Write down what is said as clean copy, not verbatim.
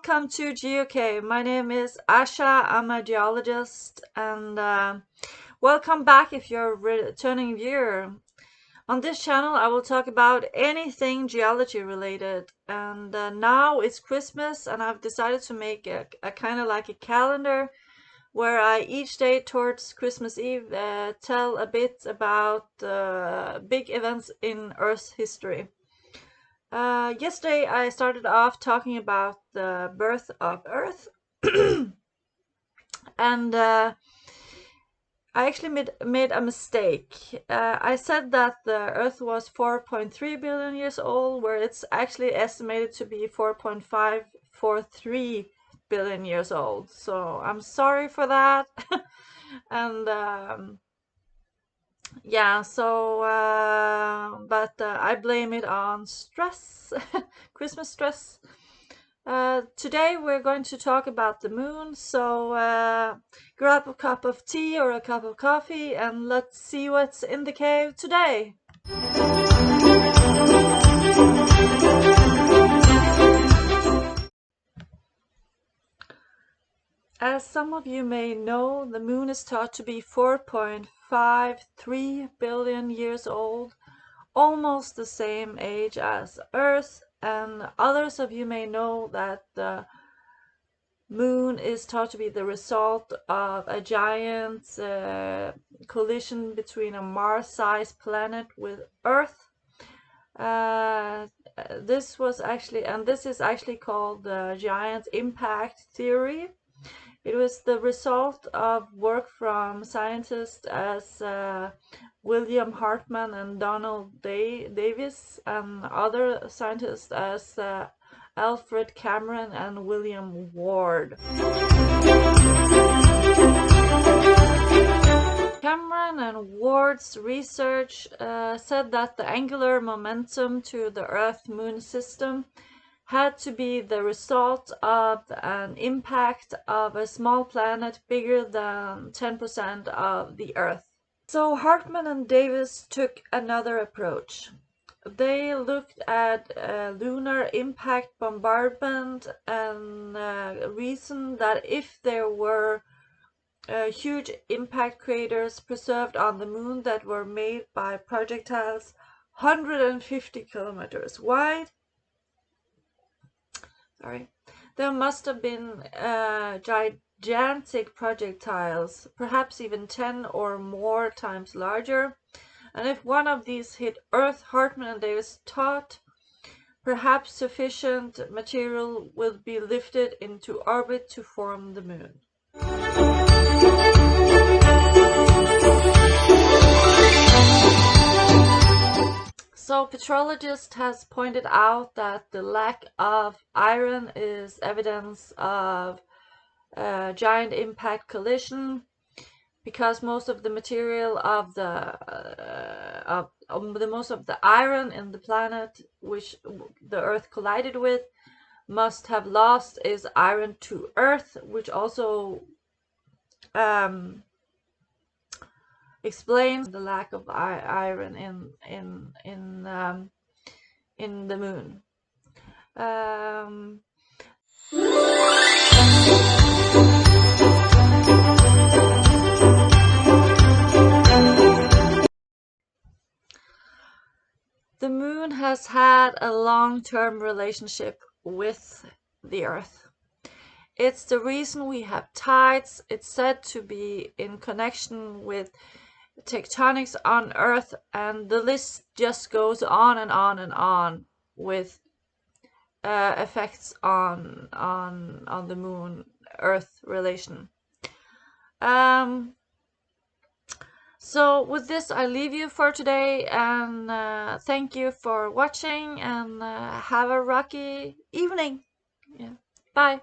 welcome to GeoK. My name is Asha. I'm a geologist, and welcome back if you're a returning viewer. On this channel, I will talk about anything geology related. And now it's Christmas, and I've decided to make a kind of like a calendar where I each day towards Christmas Eve tell a bit about big events in Earth's history. Yesterday I started off talking about the birth of Earth, and I actually made a mistake. I said that the Earth was 4.3 billion years old, where it's actually estimated to be 4.543 billion years old. So I'm sorry for that. And yeah, so but I blame it on stress, Christmas stress. Today we're going to talk about the moon, so grab a cup of tea or a cup of coffee and let's see what's in the cave today. As some of you may know, the moon is thought to be 4.53 billion years old, almost the same age as Earth, and others of you may know that the moon is thought to be the result of a giant collision between a Mars-sized planet with Earth. This is actually called the giant impact theory. It was the result of work from scientists as William Hartmann and Davis, and other scientists as Alfred Cameron and William Ward. Cameron and Ward's research said that the angular momentum to the Earth-Moon system had to be the result of an impact of a small planet bigger than 10% of the Earth. So Hartmann and Davis took another approach. They looked at lunar impact bombardment and reasoned that if there were huge impact craters preserved on the moon that were made by projectiles 150 kilometers wide, there must have been gigantic projectiles, perhaps even 10 or more times larger. And if one of these hit Earth, Hartmann and Davis thought perhaps sufficient material will be lifted into orbit to form the moon. So petrologist has pointed out that the lack of iron is evidence of giant impact collision, because most of the material of the most of the iron in the planet which the Earth collided with must have lost is iron to Earth, which also explains the lack of iron in the moon. The moon has had a long-term relationship with the Earth. It's the reason we have tides. It's said to be in connection with tectonics on Earth, and the list just goes on and on and on with effects on the moon Earth relation. So with this I leave you for today, and thank you for watching, and have a rocky evening. Yeah. Bye.